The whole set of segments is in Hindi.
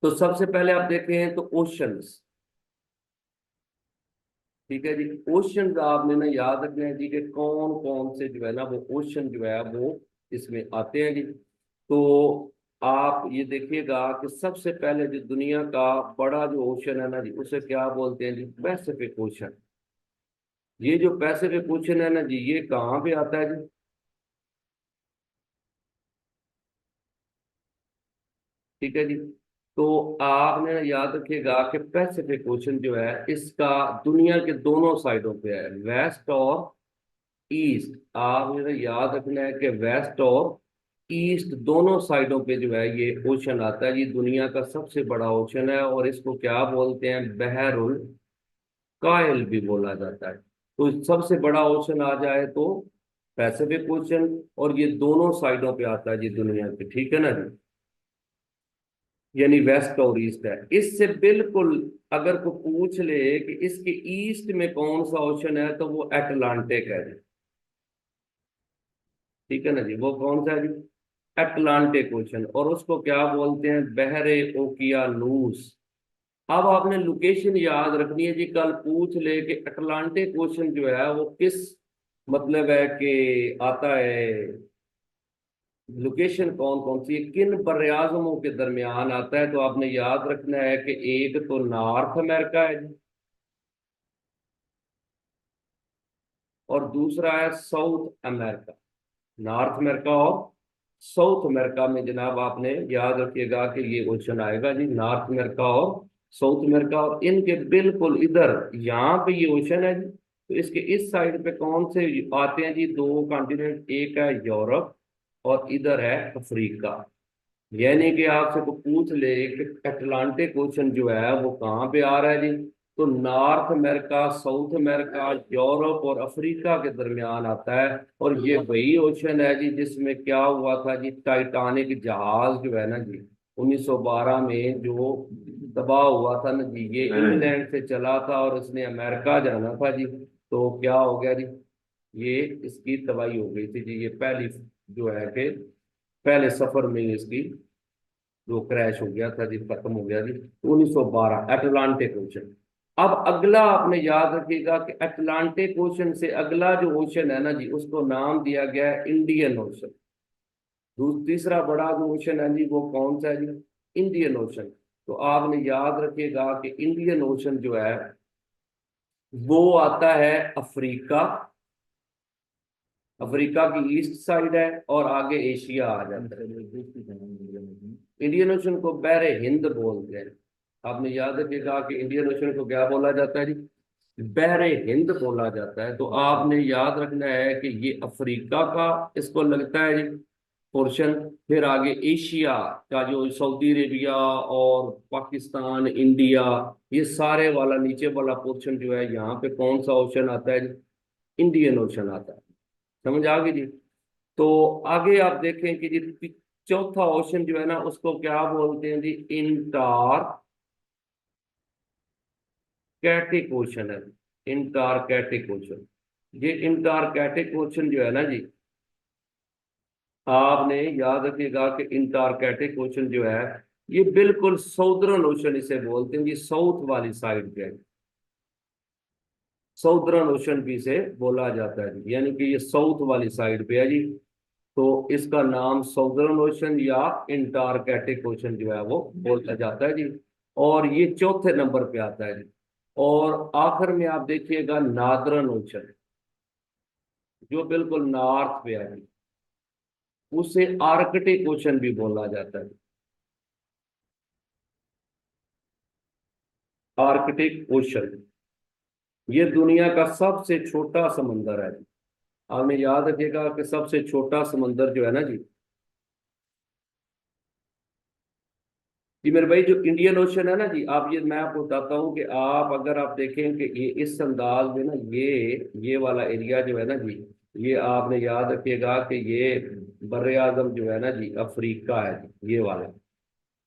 तो सबसे पहले आप देखें तो ओशंस। ठीक है जी। ओशन आपने ना याद रखना है जी कि कौन कौन से जो है ना वो ओशन जो है वो इसमें आते हैं जी। तो आप ये देखिएगा कि सबसे पहले जो दुनिया का बड़ा जो ओशन है ना जी उसे क्या बोलते हैं जी, पैसिफिक ओशन। ये जो पैसिफिक ओशन है ना जी ये कहाँ पे आता है जी? ठीक है जी। तो आपने ना याद रखिएगा कि पैसिफिक ओशन जो है इसका दुनिया के दोनों साइडों पे है, वेस्ट और ईस्ट। आपने ना याद रखना है कि वेस्ट और ईस्ट दोनों साइडों पे जो है ये ओशन आता है। ये दुनिया का सबसे बड़ा ओशन है और इसको क्या बोलते हैं, बहरुल कायल भी बोला जाता है। तो सबसे बड़ा ओशन आ जाए तो पैसिफिक ओशन, और ये दोनों साइडों पे आता है जी दुनिया के, ठीक है ना जी। यानी वेस्ट और ईस्ट है इससे बिल्कुल। अगर को पूछ ले कि इसके ईस्ट में कौन सा ओशन है तो वो अटलांटिक है जी। ठीक है ना जी, वो कौन सा है जी, अटलांटिक ओशन, और उसको क्या बोलते हैं, बहरे ओकियानूस। अब आपने लोकेशन याद रखनी है जी, कल पूछ ले कि अटलांटिक ओशन जो है वो किस मतलब है कि आता है, लोकेशन कौन कौन सी है, किन बरआज़मों के दरमियान आता है। तो आपने याद रखना है कि एक तो नॉर्थ अमेरिका है जी, और दूसरा है साउथ अमेरिका। नॉर्थ अमेरिका और साउथ अमेरिका में जनाब आपने याद रखिएगा कि ये ओशन आएगा जी, नॉर्थ अमेरिका और साउथ अमेरिका। और इनके बिल्कुल इधर यहाँ पे ये ओशन है जी। तो इसके इस साइड पे कौन से आते हैं जी, दो कॉन्टिनेंट, एक है यूरोप और इधर है अफ्रीका। यानी कि आपसे को पूछ ले कि अटलांटिक ओशन जो है वो कहाँ पे आ रहा है जी, तो north America, south America, Europe और अफ्रीका के दरमियान आता है। और ये वही ओशन है जी जिसमें क्या हुआ था जी, टाइटानिक जहाज जो है ना जी 1912 में जो तबाह हुआ था ना जी, ये इंग्लैंड से चला था और उसने अमेरिका जाना था जी। तो क्या हो गया जी, ये इसकी तबाही हो गई थी जी। ये पहली जो है कि पहले सफर में ही इसकी जो क्रैश हो गया था जी, खत्म हो गया जी 1912, अटलांटिक ओशन। अब अगला आपने याद रखिएगा कि अटलांटिक ओशन से अगला जो ओशन है ना जी उसको नाम दिया गया है इंडियन ओशन। तीसरा बड़ा जो ओशन है जी वो कौन सा है जी, इंडियन ओशन। तो आपने याद रखिएगा कि इंडियन ओशन जो है वो आता है अफ्रीका, अफ्रीका की ईस्ट साइड है, और आगे एशिया आ जाता है। इंडियन ओशन को बहरे हिंद बोलते हैं। आपने याद रखिएगा कि इंडियन ओशन को क्या बोला जाता है जी, बहरे हिंद बोला जाता है। तो आपने याद रखना है कि ये अफ्रीका का इसको लगता है जी पोर्शन। फिर आगे एशिया का जो सऊदी अरेबिया और पाकिस्तान, इंडिया, ये सारे वाला नीचे वाला पोर्शन जो है यहाँ पे कौन सा ओशन आता है जी, इंडियन ओशन आता है। समझ आ गई जी। तो आगे आप देखें कि जी चौथा ओशन जो है ना उसको क्या बोलते हैं जी, इंटारकैटिक ओशन है। इंटारकैटिक ओशन, ये इंटारकैटिक ओशन जो है ना जी, आपने याद रखिएगा कि इंटारकैटिक ओशन जो है ये बिल्कुल साउदर्न ओशन इसे बोलते हैं, ये साउथ वाली साइड पे है। साउदर्न ओशन भी इसे बोला जाता है जी, यानी कि ये साउथ वाली साइड पे है जी। तो इसका नाम साउदर्न ओशन या इंटारकैटिक ओशन जो है वो बोला जाता है जी। और ये चौथे नंबर पे आता है जी। और आखिर में आप देखिएगा नादरन ओशन, जो बिल्कुल नॉर्थ पे है जी, उसे आर्कटिक ओशन भी बोला जाता है। आर्कटिक ओशन ये दुनिया का सबसे छोटा समंदर है जी। आपने याद रखिएगा कि सबसे छोटा समंदर जो है ना जी, जी मेरे भाई, जो इंडियन ओशन है ना जी, आप ये मैं आपको बताता हूँ कि आप अगर आप देखें कि ये इस अंदाज में ना ये वाला एरिया जो है ना जी, ये आपने याद रखिएगा कि ये बर्रे आजम जो है ना जी अफ्रीका है जी, ये वाला।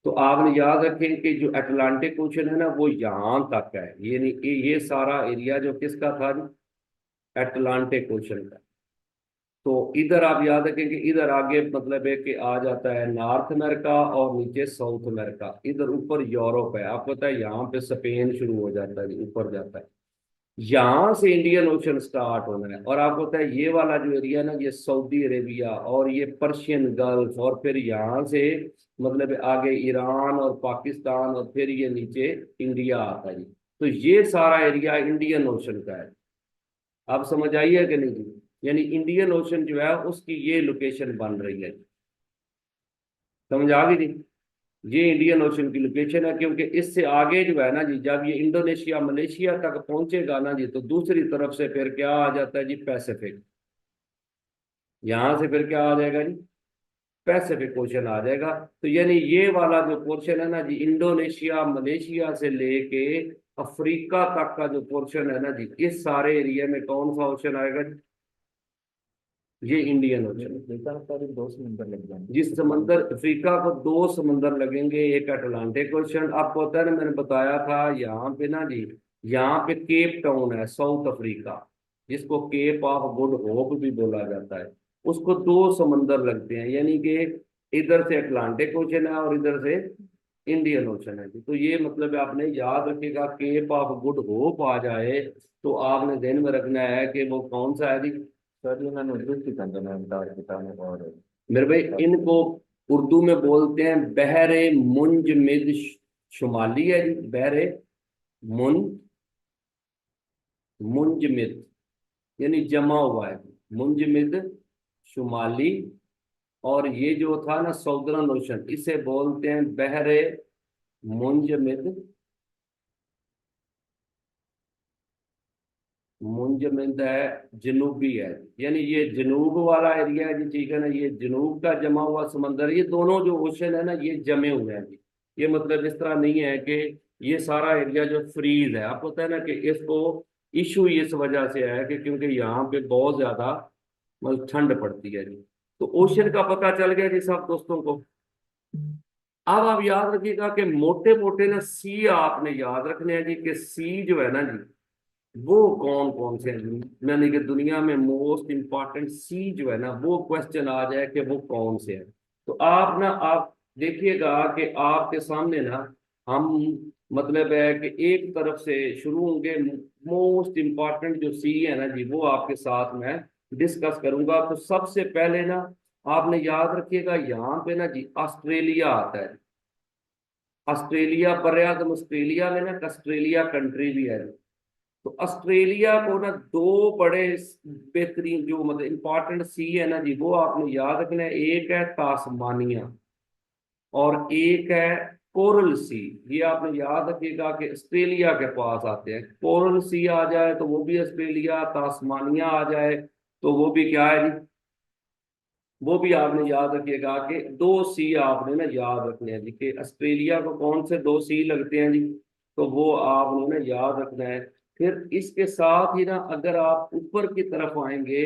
तो आपने याद रखें कि जो अटलांटिक ओशन है ना वो यहाँ तक है, ये नहीं ये सारा एरिया जो किसका था जी, अटलांटिक ओशन का। तो इधर आप याद रखेंगे, इधर आगे मतलब है कि आ जाता है नॉर्थ अमेरिका और नीचे साउथ अमेरिका, इधर ऊपर यूरोप है। आपको पता है यहाँ पे स्पेन शुरू हो जाता है, ऊपर जाता है। यहाँ से इंडियन ओशन स्टार्ट होना है, और आपको पता है ये वाला जो एरिया ना, ये सऊदी अरेबिया और ये पर्शियन गल्फ, और फिर यहाँ से मतलब आगे ईरान और पाकिस्तान, और फिर ये नीचे इंडिया आता है जी। तो ये सारा एरिया इंडियन ओशन का है। आप समझ आई है कि नहीं जी? यानी इंडियन ओशन जो है उसकी ये लोकेशन बन रही है। समझ आ गई जी? ये इंडियन ओशन की लोकेशन है, क्योंकि इससे आगे जो है ना जी, जब ये इंडोनेशिया मलेशिया तक पहुंचेगा ना जी, तो दूसरी तरफ से फिर क्या आ जाता है जी, पैसिफिक। यहां से फिर क्या आ जाएगा जी, पैसिफिक ओशन आ जाएगा। तो यानी ये वाला जो पोर्शन है ना जी, इंडोनेशिया मलेशिया से लेके अफ्रीका तक का जो पोर्शन है ना जी, इस सारे एरिया में कौन सा ओशन आएगा जी, ये इंडियन ओशन। अफ्रीका का भी 2 समंदर लग जाएंगे। जिस समंदर, अफ्रीका को 2 समंदर लगेंगे, एक अटलांटिक ओशन। आपको पता है ना, मैंने बताया था यहाँ पे ना जी, यहाँ पे केप टाउन है साउथ अफ्रीका, जिसको केप ऑफ गुड होप भी बोला जाता है। उसको 2 समंदर लगते हैं, यानी कि इधर से अटलांटिक ओशन है और इधर से इंडियन ओशन है जी। तो ये मतलब आपने याद रखिएगा, केप ऑफ गुड होप आ जाए तो आपने ध्यान में रखना है कि वो कौन सा है जी। सर ये मैंने उर्दू की था अंटार्कटिका में, और मेरे भाई, इनको उर्दू में बोलते हैं बहरे मुंजमिद शुमाली है जी, बहरे मुंज मुंजमिद, यानी जमा हुआ है, मुंजमिद शुमाली। और ये जो था ना सौदर्न ओशन, इसे बोलते हैं बहरे मुंजमिद, मुंजमिद है, जनूबी है। यानी ये जनूब वाला एरिया है जी, ठीक है ना, ये जनूब का जमा हुआ समंदर। ये दोनों जो ओशन है ना, ये जमे हुए हैं जी। ये मतलब इस तरह नहीं है कि ये सारा एरिया जो फ्रीज है। आपको पता है ना कि इसको इशू इस वजह से है कि क्योंकि यहाँ पे बहुत ज्यादा मतलब ठंड पड़ती है जी। तो ओशन का पता चल गया जी सब दोस्तों को। अब आप याद रखिएगा कि मोटे मोटे ना सी आपने याद रखने हैं जी, कि सी जो है ना जी, वो कौन कौन से हैं, यानी कि दुनिया में मोस्ट इंपॉर्टेंट सी जो है ना, वो क्वेश्चन आ जाए कि वो कौन से हैं। तो आप ना, आप देखिएगा कि आपके सामने ना, हम मतलब है कि एक तरफ से शुरू होंगे। मोस्ट इंपॉर्टेंट जो सी है ना जी, वो आपके साथ में डिस्कस करूंगा। तो सबसे पहले ना, आपने याद रखिएगा यहाँ पे ना जी, ऑस्ट्रेलिया आता है। ऑस्ट्रेलिया पर ऑस्ट्रेलिया में ना ऑस्ट्रेलिया कंट्री भी है। तो ऑस्ट्रेलिया को ना दो बड़े बेहतरीन जो मतलब इंपॉर्टेंट सी है ना जी, वो आपने याद रखना है। एक है तास्मानिया और एक है कोरल सी। ये आपने याद रखिएगा कि ऑस्ट्रेलिया के पास आते हैं। कोरल सी आ जाए तो वो भी ऑस्ट्रेलिया, तास्मानिया आ जाए तो वो भी क्या है जी, वो भी आपने याद रखिएगा कि 2 सी आपने ना याद रखने हैं जी, कि ऑस्ट्रेलिया को कौन से 2 सी लगते हैं जी, तो वो आपने ना याद रखना है। फिर इसके साथ ही ना, अगर आप ऊपर की तरफ आएंगे,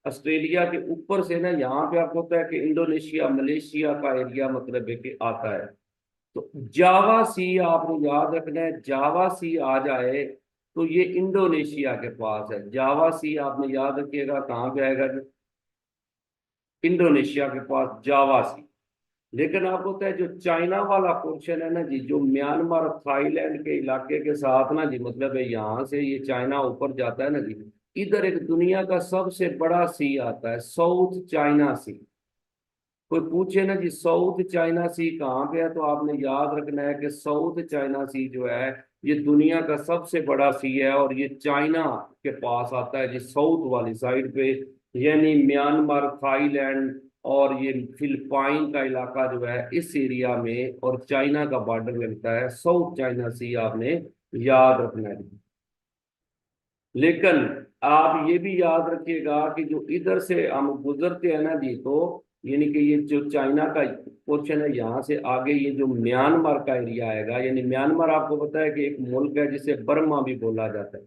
ऑस्ट्रेलिया के ऊपर से ना, यहाँ पे आपको पता है कि इंडोनेशिया मलेशिया का एरिया मतलब है कि आता है। तो जावा सी आपने याद रखना है, जावा सी आ जाए तो ये इंडोनेशिया के पास है। जावा सी आपने याद रखिएगा कहाँ पे आएगा जी, इंडोनेशिया के पास जावा सी। लेकिन आपको पता है जो चाइना वाला पोर्शन है ना जी, जो म्यांमार थाईलैंड के इलाके के साथ ना जी, मतलब है यहाँ से ये चाइना ऊपर जाता है ना जी, इधर एक दुनिया का सबसे बड़ा सी आता है, साउथ चाइना सी। कोई पूछे ना जी साउथ चाइना सी कहाँ पे है, तो आपने याद रखना है कि साउथ चाइना सी जो है, ये दुनिया का सबसे बड़ा सी है, और ये चाइना के पास आता है जी, साउथ वाली साइड पे। यानी म्यांमार, थाईलैंड और ये फिलिपाइन का इलाका जो है, इस एरिया में और चाइना का बॉर्डर लगता है। साउथ चाइना सी आपने याद रखना है। लेकिन आप ये भी याद रखिएगा कि जो इधर से हम गुजरते हैं ना जी, तो यानी कि ये जो चाइना का पोर्शन है, यहाँ से आगे ये जो म्यांमार का एरिया आएगा, यानी म्यांमार आपको पता है कि एक मुल्क है जिसे बर्मा भी बोला जाता है।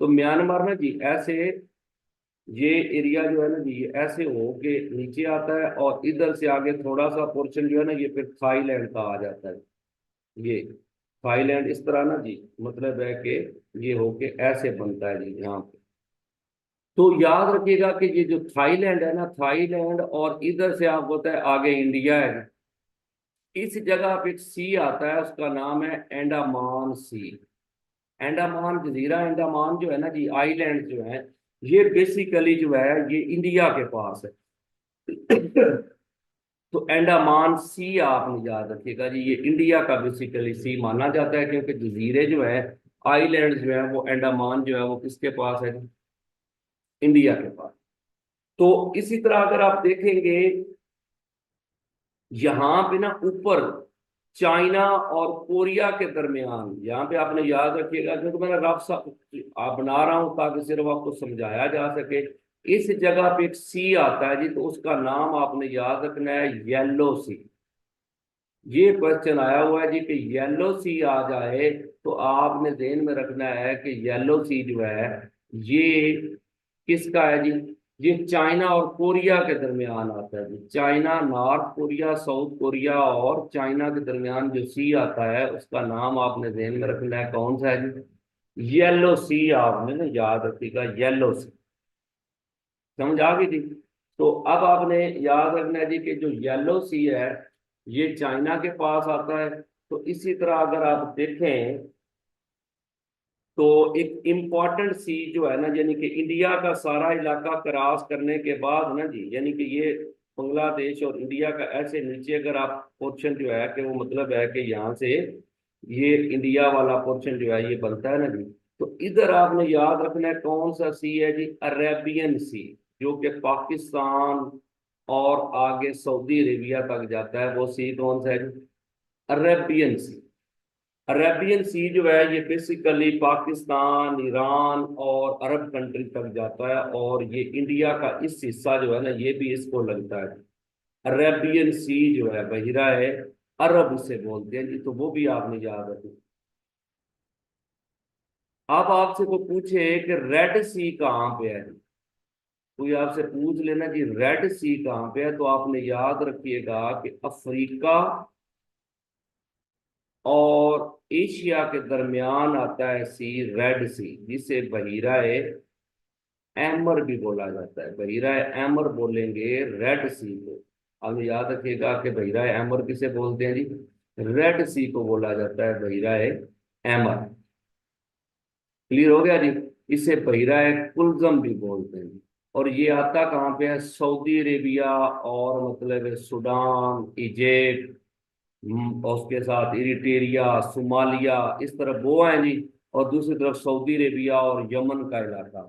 तो म्यांमार ना जी ऐसे, ये एरिया जो है ना जी, ये ऐसे हो के नीचे आता है, और इधर से आगे थोड़ा सा पोर्शन जो है ना, ये फिर थाईलैंड का आ जाता है। ये थाईलैंड इस तरह ना जी, मतलब है कि ये होके ऐसे बनता है जी यहाँ पे। तो याद रखिएगा कि ये जो थाईलैंड है ना, थाईलैंड और इधर से आपको पता है आगे इंडिया है, इस जगह पे एक सी आता है, उसका नाम है अंडमान सी। अंडमान जजीरा, अंडमान जो है ना जी, आइलैंड जो है, ये बेसिकली जो है ये इंडिया के पास है। तो अंडमान सी आपने याद रखिएगा जी, ये इंडिया का बेसिकली सी माना जाता है, क्योंकि जजीरे जो है, आइलैंड जो है, वो अंडमान जो है वो किसके पास है? इंडिया के पास। तो इसी तरह अगर आप देखेंगे यहाँ पे ना ऊपर, चाइना और कोरिया के दरमियान, यहाँ पे आपने याद रखिएगा, क्योंकि मैंने रफ सा आप बना रहा हूं ताकि सिर्फ आपको समझाया जा सके। इस जगह पे एक सी आता है जी, तो उसका नाम आपने याद रखना है येलो सी। ये क्वेश्चन आया हुआ है जी कि येलो सी आ जाए, तो आपने ध्यान में रखना है कि येलो सी जो है ये किसका है जी? ये चाइना और कोरिया के दरमियान आता है जी। China, North Korea, South Korea और चाइना के दरमियान जो सी आता है, उसका नाम आपने ध्यान में रखना है, कौन सा है जी? येलो सी आपने ना याद रखिएगा, येलो सी। समझ आ गई जी? तो अब आपने याद रखना है जी कि जो येलो सी है, ये चाइना के पास आता है। तो इसी तरह अगर आप देखें, तो एक इम्पॉर्टेंट सी जो है ना, यानी कि इंडिया का सारा इलाका क्रॉस करने के बाद ना जी, यानी कि ये बांग्लादेश और इंडिया का ऐसे नीचे अगर आप पोर्शन जो है कि वो मतलब है कि यहाँ से ये इंडिया वाला पोर्शन जो है ये बनता है ना जी, तो इधर आपने याद रखना है कौन सा सी है जी? अरेबियन सी, जो कि पाकिस्तान और आगे सऊदी अरेबिया तक जाता है। वो सी कौन सा है जी? अरेबियन सी। अरेबियन सी जो है ये बेसिकली पाकिस्तान, ईरान और अरब कंट्री तक जाता है, और ये इंडिया का इस हिस्सा जो है ना, ये भी इसको लगता है। अरेबियन सी जो है बहिरा है अरब इसे बोलते हैं जी, तो वो भी आपने याद रखना। अब आपसे को पूछे कि रेड सी कहाँ पे है जी, कोई आपसे पूछ लेना कि रेड सी कहाँ पे है, तो आपने याद रखिएगा कि अफ्रीका और एशिया के दरमियान आता है सी, रेड सी, जिसे बहिराए एमर भी बोला जाता है। बहिराए एमर बोलेंगे रेड सी को। अब याद रखिएगा कि बहिराए एमर किसे बोलते हैं जी? रेड सी को बोला जाता है बहिराए एमर। क्लियर हो गया जी? इसे बहिराए कुल्जम भी बोलते हैं। और ये आता कहाँ पे है? सऊदी अरेबिया और मतलब है सूडान, इजिप्ट, और उसके साथ इरिटेरिया, सोमालिया, इस तरफ वो है जी। और दूसरी तरफ सऊदी अरेबिया और यमन का इलाका।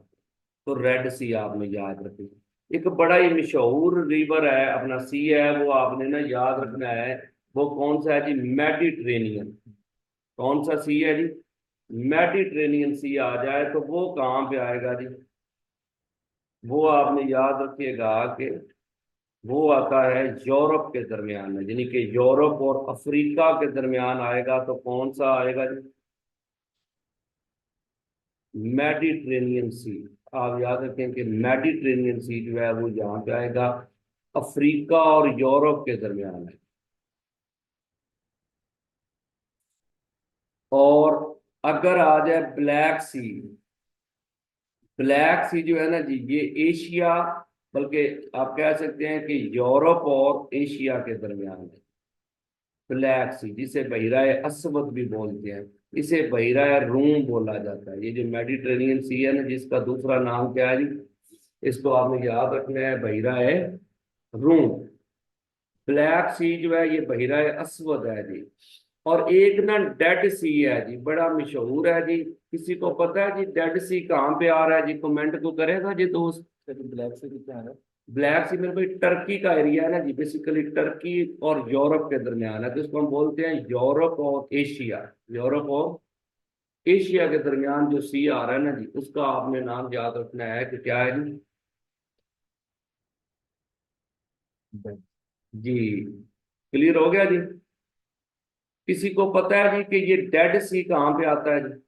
तो रेड सी आपने याद रखी। एक बड़ा ही मशहूर रिवर है अपना, सी है, वो आपने ना याद रखना है। वो कौन सा है जी? मेडिट्रेनियन। कौन सा सी है जी? मेडिट्रेनियन सी आ जाए तो वो कहाँ पे आएगा जी? वो आपने याद रखिएगा कि वो आता है यूरोप के दरमियान में, यानी कि यूरोप और अफ्रीका के दरमियान आएगा, तो कौन सा आएगा जी? मेडिट्रेनियन सी। आप याद रखें कि मेडिट्रेनियन सी जो है वो यहाँ पे आएगा, अफ्रीका और यूरोप के दरमियान है। और अगर आ जाए ब्लैक सी, ब्लैक सी जो है ना जी, ये एशिया, बल्कि आप कह सकते हैं कि यूरोप और एशिया के दरमियान है। ब्लैक सी, जिसे बहिराए अस्वद भी बोलते हैं, इसे बहिराए रूम बोला जाता है। ये जो मेडिटेरेनियन सी है ना, जिसका दूसरा नाम क्या है जी? इसको आपने याद रखना है, बहिराए रूम। ब्लैक सी जो है ये बहिराए अस्वद है जी। और एक ना डेड सी है जी, बड़ा मशहूर है जी। किसी को पता है जी डेड सी कहाँ पे आ रहा है जी? कमेंट को करेगा जी दोस्त। ब्लैक से कितना है? ब्लैक सी मेरे भाई टर्की का एरिया है ना जी, बेसिकली टर्की और यूरोप के दरमियान है, तो इसको हम बोलते हैं यूरोप और एशिया। यूरोप और एशिया के दरमियान जो सी आ रहा है ना जी, उसका आपने नाम याद रखना है कि क्या है जी? जी। क्लियर हो गया जी? किसी को पता है जी कि ये डेड सी कहाँ पे आता है जी?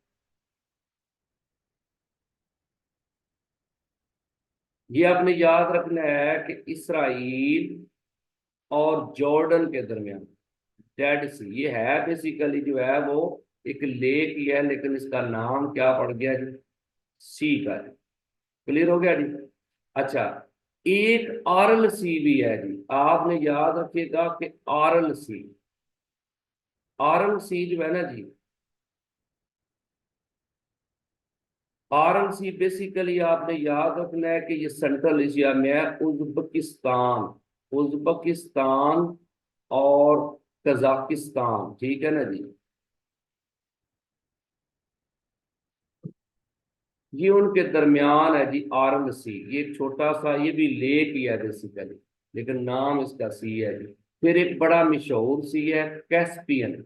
ये आपने याद रखना है कि इसराइल और जॉर्डन के दरमियान डेड सी, ये है बेसिकली जो है वो एक लेक ही है, लेकिन इसका नाम क्या पड़ गया जी? सी का है। क्लियर हो गया जी। अच्छा, एक आरल सी भी है जी, आपने याद रखिएगा कि आरल सी, आरल सी जो है ना जी, आरल सी बेसिकली आपने याद रखना है कि ये सेंट्रल एशिया में है, उज्बेकिस्तान, उज्बेकिस्तान और कजाकिस्तान, ठीक है ना जी। ये उनके दरमियान है जी आरल सी, ये एक छोटा सा, ये भी लेक ही है बेसिकली, लेकिन नाम इसका सी है जी। फिर एक बड़ा मशहूर सी है कैस्पियन,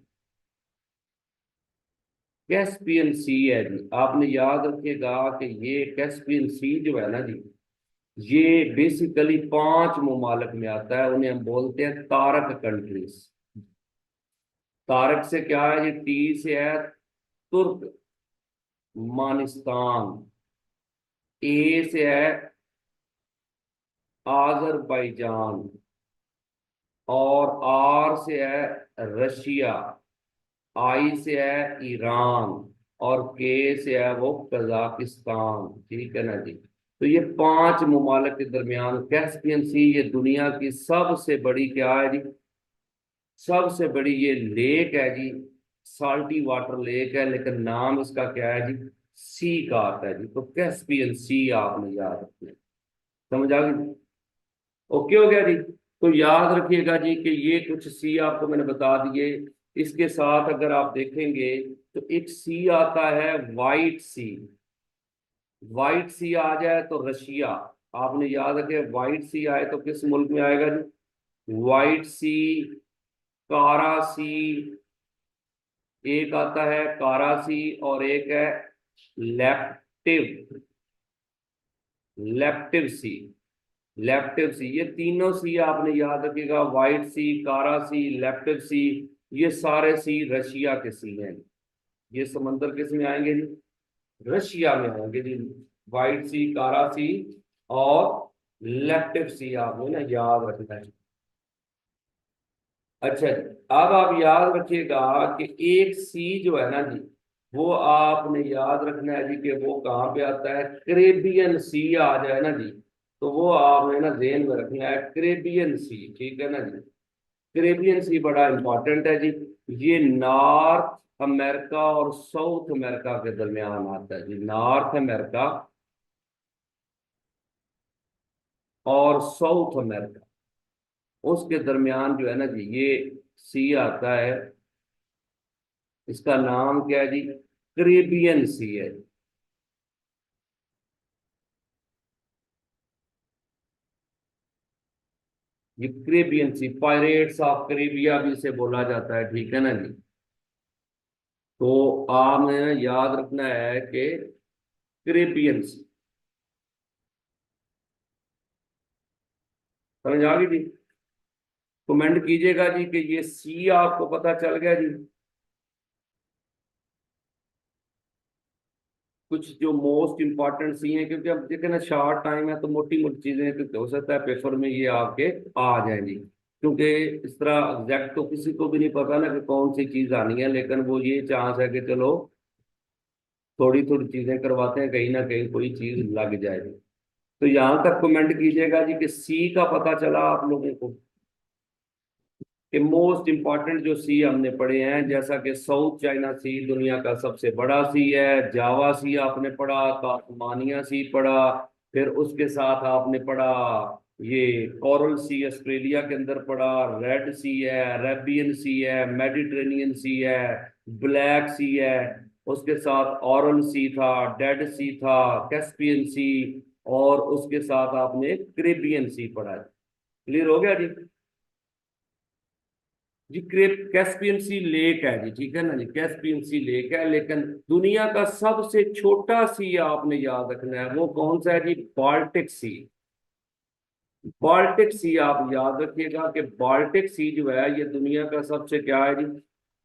कैस्पियन सी है जी। आपने याद रखिएगा कि ये कैस्पियन सी जो है ना जी, ये बेसिकली 5 ममालिक में आता है, उन्हें हम बोलते हैं तारक कंट्रीज। तारक से क्या है, ये टी से है तुर्कमानिस्तान, ए से है आजरबाईजान, और आर से है रशिया, आई से है ईरान, और के से है वो कजाकिस्तान, ठीक है ना जी। तो ये 5 ममालिक के दरमियान कैस्पियन सी, ये दुनिया की सबसे बड़ी क्या है जी, सबसे बड़ी ये लेक है जी, साल्टी वाटर लेक है, लेकिन नाम इसका क्या है जी, सी का आता है जी। तो कैस्पियन सी आपने याद रखना है। समझ आ गई? ओके हो गया जी। तो याद रखिएगा जी कि ये कुछ सी आपको मैंने बता दिए। इसके साथ अगर आप देखेंगे तो एक सी आता है वाइट सी, वाइट सी आ जाए तो रशिया, आपने याद रखे वाइट सी आए तो किस मुल्क में आएगा जी, वाइट सी, कारा सी, एक आता है कारा सी, और एक है लेप्टिव, लेप्टिव सी, लेप्टिव सी, ये तीनों सी आपने याद रखिएगा, व्हाइट सी, कारा सी, लेप्टिव सी, ये सारे सी रशिया के सी हैं। ये समंदर किस में आएंगे जी, रशिया में आएंगे जी। व्हाइट सी, कारा सी और लेप्टिव सी आपने ना याद रखना है। अच्छा जी, अब आप याद रखिएगा कि एक सी जो है ना जी, वो आपने याद रखना है जी कि वो कहाँ पे आता है, करेबियन सी आ जाए ना जी, तो वो आपने ना ध्यान में रखना है, करेबियन सी, ठीक है ना जी। करेबियन सी बड़ा इंपॉर्टेंट है जी, ये नॉर्थ अमेरिका और साउथ अमेरिका के दरमियान आता है जी, नॉर्थ अमेरिका और साउथ अमेरिका, उसके दरमियान जो है ना जी ये सी आता है। इसका नाम क्या है जी, करेबियन सी है। ये करेबियन सी, पायरेट्स ऑफ करेबिया भी इसे बोला जाता है, ठीक है ना जी। तो आपने याद रखना है कि करेबियन सी, समझ आ गई जी। कमेंट कीजिएगा जी कि ये सी आपको पता चल गया जी। कुछ जो मोस्ट इंपॉर्टेंट सी हैं, क्योंकि अब देखें ना शॉर्ट टाइम है तो मोटी मोटी चीजें, क्योंकि हो सकता है पेपर में ये आपके आ जाए जी, क्योंकि इस तरह एग्जैक्ट तो किसी को भी नहीं पता ना कि कौन सी चीज आनी है, लेकिन वो ये चांस है कि चलो थोड़ी थोड़ी चीजें करवाते हैं, कहीं ना कहीं कोई चीज लग जाएगी। तो यहां तक कमेंट कीजिएगा जी कि सी का पता चला आप लोगों को कि मोस्ट इंपॉर्टेंट जो सी हमने पढ़े हैं, जैसा कि साउथ चाइना सी दुनिया का सबसे बड़ा सी है, जावा सी आपने पढ़ा, तास्मानिया सी पढ़ा, फिर उसके साथ आपने पढ़ा ये कोरल सी ऑस्ट्रेलिया के अंदर पढ़ा, रेड सी है, अरेबियन सी है, मेडिटेरेनियन सी है, ब्लैक सी है, उसके साथ ऑरल सी था, डेड सी था, कैस्पियन सी, और उसके साथ आपने करेबियन सी पढ़ा है। क्लियर हो गया जी। जी क्रेप कैस्पियन सी लेक है जी, ठीक है ना जी, कैस्पियन सी लेक है, लेकिन दुनिया का सबसे छोटा सी आपने याद रखना है, वो कौन सा है जी, बाल्टिक सी। बाल्टिक सी आप याद रखिएगा कि बाल्टिक सी जो है ये दुनिया का सबसे क्या है जी,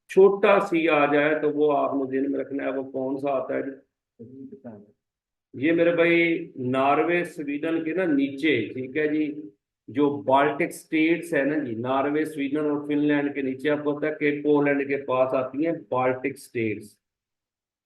छोटा सी आ जाए तो वो आपने दिन में रखना है, वो कौन सा आता है जी, ये मेरे भाई नॉर्वे स्वीडन के ना नीचे, ठीक है जी, जो बाल्टिक स्टेट्स है ना जी, नॉर्वे स्वीडन और फिनलैंड के नीचे आपको पता है कि पोलैंड के पास आती हैं बाल्टिक स्टेट्स,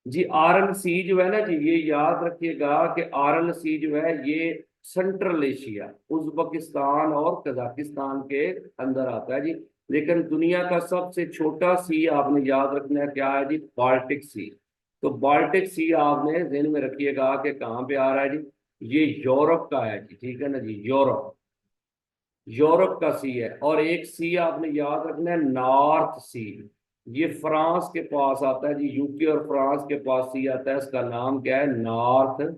जी आरएल सी जो है ना जी, ये याद रखिएगा कि आरएल सी जो है ये सेंट्रल एशिया, उज्बेकिस्तान और कजाकिस्तान के अंदर आता है जी। लेकिन दुनिया का सबसे छोटा सी आपने याद रखना है क्या है जी, बाल्टिक सी। तो बाल्टिक सी आपने ध्यान में रखिएगा कि कहाँ पे आ रहा है जी, ये यूरोप का है जी, ठीक है ना जी, यूरोप, यूरोप का सी है। और एक सी आपने याद रखना है नॉर्थ सी, ये फ्रांस के पास आता है जी, यूके और फ्रांस के पास सी आता है, इसका नाम क्या है, नॉर्थ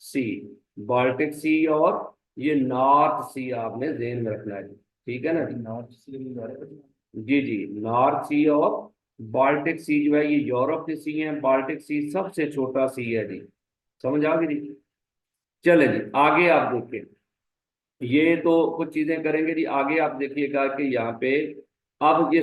सी। बाल्टिक सी और ये नॉर्थ सी आपने ध्यान में रखना है जी, ठीक है ना जी। नॉर्थ सी यूरोप। जी जी, नॉर्थ सी और बाल्टिक सी जो है ये यूरोप की सी है, बाल्टिक सी सबसे छोटा सी है जी। समझ आ गई जी। चले जी आगे आप देखिए, ये तो कुछ चीजें करेंगे जी, आगे आप देखिएगा कि यहाँ पे अब ये